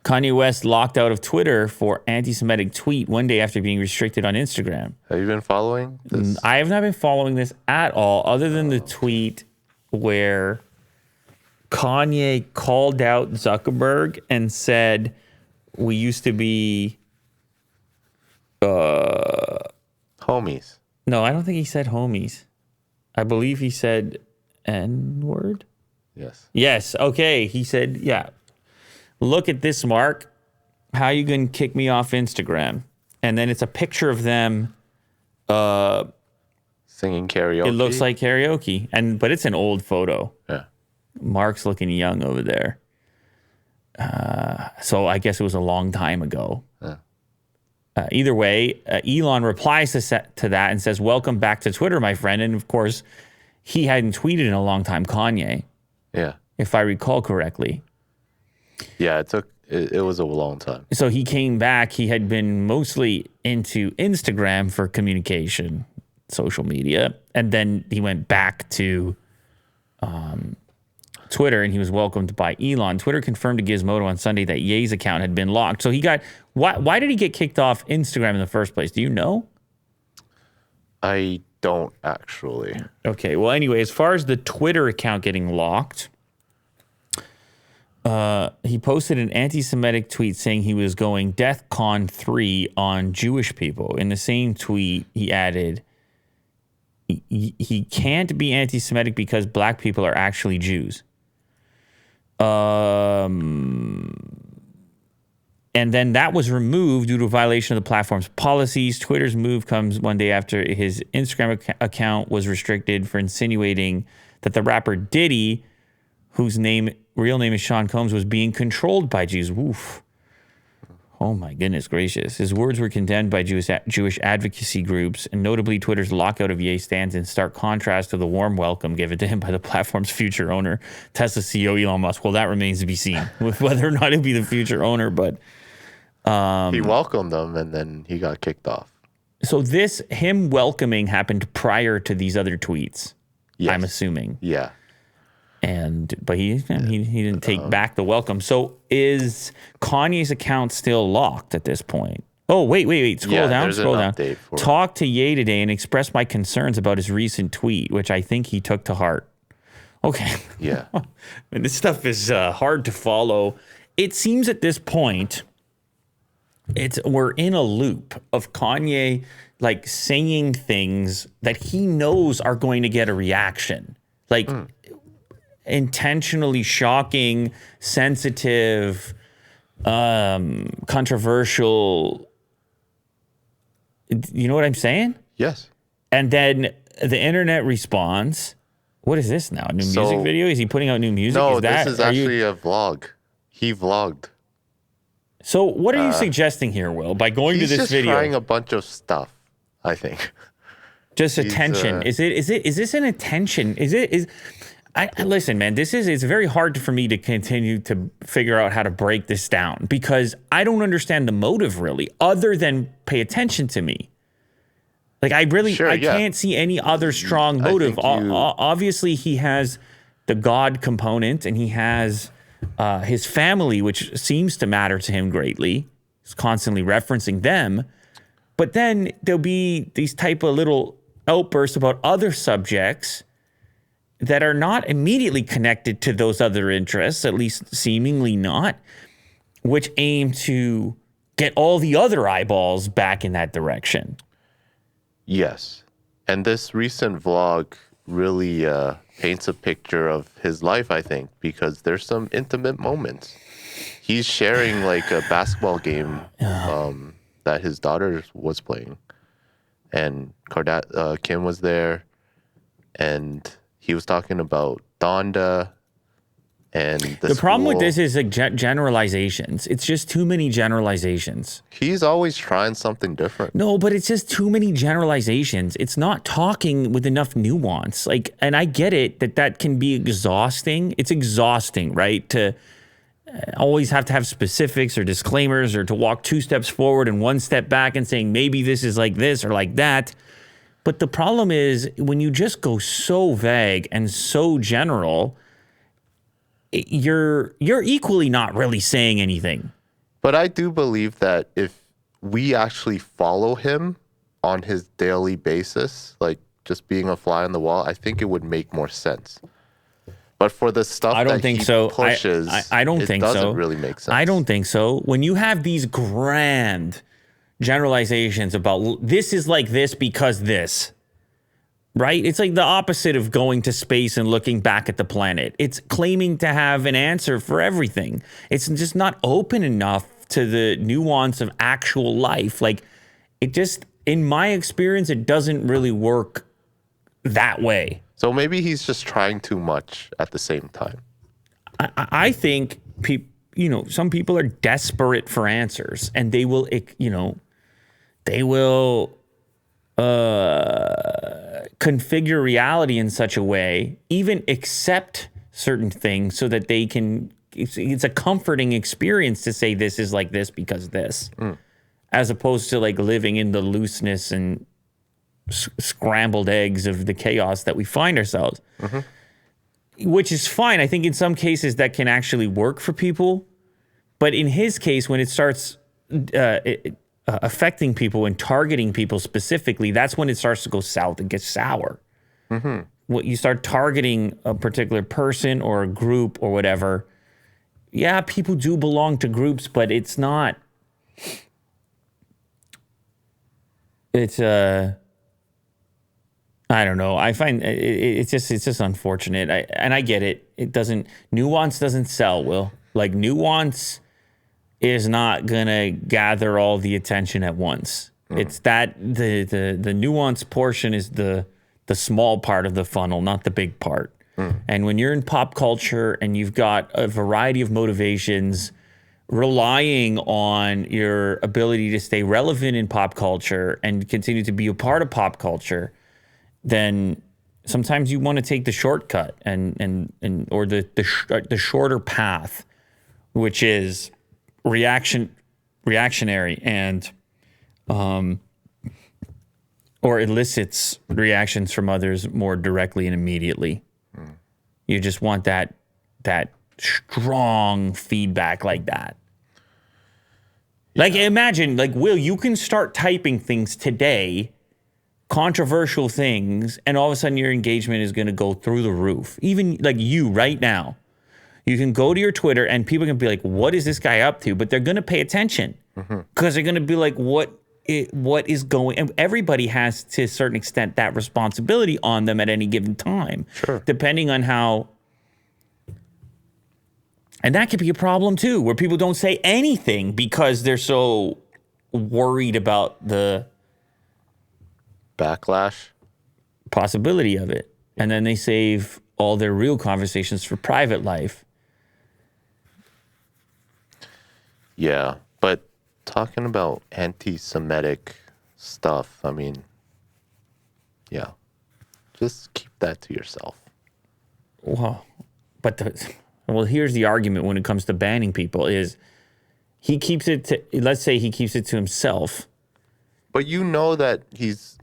Kanye West locked out of Twitter for anti-Semitic tweet one day after being restricted on Instagram. Have you been following this? I have not been following this at all, other than the tweet where Kanye called out Zuckerberg and said, we used to be... Homies. No, I don't think he said homies. I believe he said N-word. Yes. Yes. Okay. He said, yeah. Look at this, Mark. How you going to kick me off Instagram? And then it's a picture of them Singing karaoke. It looks like karaoke. But it's an old photo. Yeah. Mark's looking young over there. So I guess it was a long time ago. Yeah. Either way, Elon replies to that and says, welcome back to Twitter, my friend. And of course, he hadn't tweeted in a long time, Kanye. Yeah. If I recall correctly. Yeah, it was a long time. So he came back. He had been mostly into Instagram for communication, social media. And then he went back to Twitter, and he was welcomed by Elon. Twitter confirmed to Gizmodo on Sunday that Ye's account had been locked. So he got... Why did he get kicked off Instagram in the first place? Do you know? I don't actually. Okay. Well, anyway, as far as the Twitter account getting locked... he posted an anti-Semitic tweet saying he was going DEFCON 3 on Jewish people. In the same tweet, he added, he can't be anti-Semitic because black people are actually Jews. And then that was removed due to a violation of the platform's policies. Twitter's move comes one day after his Instagram account was restricted for insinuating that the rapper Diddy, whose real name is Sean Combs, was being controlled by Jews. Woof. Oh my goodness gracious. His words were condemned by Jewish advocacy groups, and notably Twitter's lockout of Ye stands in stark contrast to the warm welcome given to him by the platform's future owner, Tesla CEO Elon Musk. Well, that remains to be seen with whether or not he'll be the future owner, but... he welcomed them, and then he got kicked off. So him welcoming happened prior to these other tweets, yes. I'm assuming. Yeah. But he didn't take back the welcome. So is Kanye's account still locked at this point? Oh, wait. Scroll down. Talk to Ye today and express my concerns about his recent tweet, which I think he took to heart. Okay. Yeah. And this stuff is hard to follow. It seems at this point, we're in a loop of Kanye like saying things that he knows are going to get a reaction. Like... intentionally shocking, sensitive, controversial. You know what I'm saying? Yes. And then the internet responds. What is this now? A new music video? Is he putting out new music? No, this is actually a vlog. He vlogged. So what are you suggesting here, Will? By going to this video? He's just trying a bunch of stuff, I think. Just attention. Is this an attention? Listen, man, it's very hard for me to continue to figure out how to break this down because I don't understand the motive really, other than pay attention to me. Like I can't see any other strong motive. Obviously, he has the God component, and he has his family, which seems to matter to him greatly. He's constantly referencing them, but then there'll be these type of little outbursts about other subjects that are not immediately connected to those other interests, at least seemingly not, which aim to get all the other eyeballs back in that direction. Yes. And this recent vlog really paints a picture of his life, I think, because there's some intimate moments. He's sharing like a basketball game that his daughter was playing. And Kim was there, and he was talking about Donda and the problem with this is like generalizations. It's just too many generalizations. He's always trying something different. No, but it's just too many generalizations. It's not talking with enough nuance. Like, and I get it that can be exhausting. It's exhausting, right? To always have to have specifics or disclaimers, or to walk 2 steps forward and 1 step back and saying maybe this is like this or like that. But the problem is when you just go so vague and so general, you're equally not really saying anything. But I do believe that if we actually follow him on his daily basis, like just being a fly on the wall, I think it would make more sense. But for the stuff I don't that think he so. pushes, I don't it think doesn't so. really make sense. I don't think so. When you have these grand generalizations about this is like this because this, right? It's like the opposite of going to space and looking back at the planet. It's claiming to have an answer for everything. It's just not open enough to the nuance of actual life. Like, it just, in my experience, it doesn't really work that way. So maybe he's just trying too much at the same time. I think some people are desperate for answers, and they will configure reality in such a way, even accept certain things so that they can. It's a comforting experience to say this is like this because this, as opposed to like living in the looseness and scrambled eggs of the chaos that we find ourselves, which is fine. I think in some cases that can actually work for people. But in his case, when it starts affecting people and targeting people specifically, that's when it starts to go south and get sour. When you start targeting a particular person or a group or whatever, yeah, people do belong to groups, but it's not. I don't know. I find it's just unfortunate. I get it. Nuance doesn't sell, Will. Like, nuance is not gonna gather all the attention at once. It's that the nuance portion is the small part of the funnel, not the big part. And when you're in pop culture and you've got a variety of motivations relying on your ability to stay relevant in pop culture and continue to be a part of pop culture, then sometimes you want to take the shortcut or the shorter path, which is reactionary and or elicits reactions from others more directly and immediately. You just want that strong feedback like that. Yeah. Like, imagine, like, Will, you can start typing things today, controversial things, and all of a sudden your engagement is going to go through the roof. Even like you right now, you can go to your Twitter and people can be like, what is this guy up to? But they're going to pay attention because they're going to be like, what is going, and everybody has to a certain extent that responsibility on them at any given time, depending on how. And that could be a problem too, where people don't say anything because they're so worried about the backlash possibility of it. And then they save all their real conversations for private life. Yeah, but talking about anti-Semitic stuff, I mean, yeah, just keep that to yourself. Well, here's the argument when it comes to banning people is he keeps it to, let's say he keeps it to himself. But you know that he's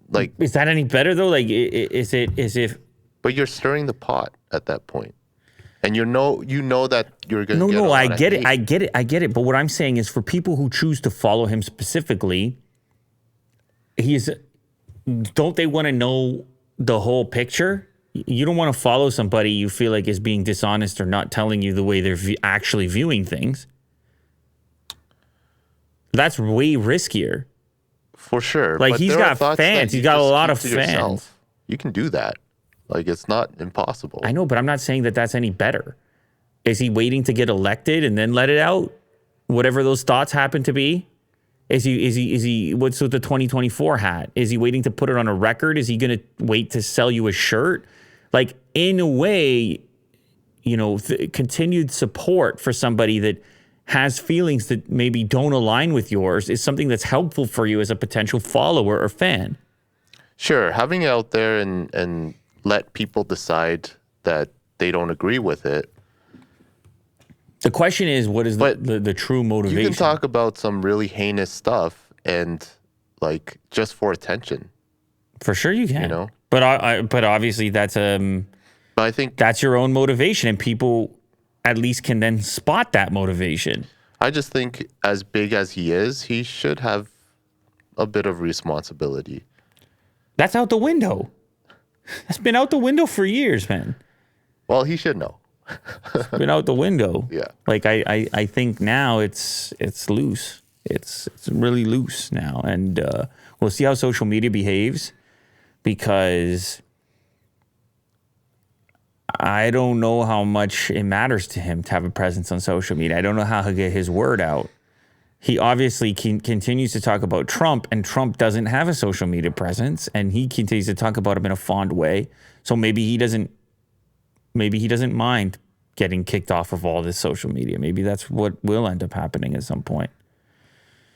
like... Is that any better though? Like, is it as if... But you're stirring the pot at that point. And you know that you're going to get... No, I get it. But what I'm saying is for people who choose to follow him specifically, don't they want to know the whole picture? You don't want to follow somebody you feel like is being dishonest or not telling you the way they're actually viewing things. That's way riskier. For sure. Like, he's got fans. He's got a lot of fans. Yourself. You can do that. Like, it's not impossible. I know, but I'm not saying that that's any better. Is he waiting to get elected and then let it out? Whatever those thoughts happen to be? Is he what's with the 2024 hat? Is he waiting to put it on a record? Is he going to wait to sell you a shirt? Like, in a way, continued support for somebody that has feelings that maybe don't align with yours is something that's helpful for you as a potential follower or fan. Sure. Having it out there and let people decide that they don't agree with it. The question is, what is the true motivation? You can talk about some really heinous stuff and, like, just for attention. For sure you can. But obviously that's But I think that's your own motivation, and people at least can then spot that motivation. I just think as big as he is, he should have a bit of responsibility. That's out the window. That's been out the window for years, man. Well, he should know. It's been out the window. Yeah. Like I think now it's loose. It's really loose now, and we'll see how social media behaves, because I don't know how much it matters to him to have a presence on social media. I don't know how he'll get his word out. He obviously continues to talk about Trump, and Trump doesn't have a social media presence, and he continues to talk about him in a fond way. So maybe he doesn't mind getting kicked off of all this social media. Maybe that's what will end up happening at some point.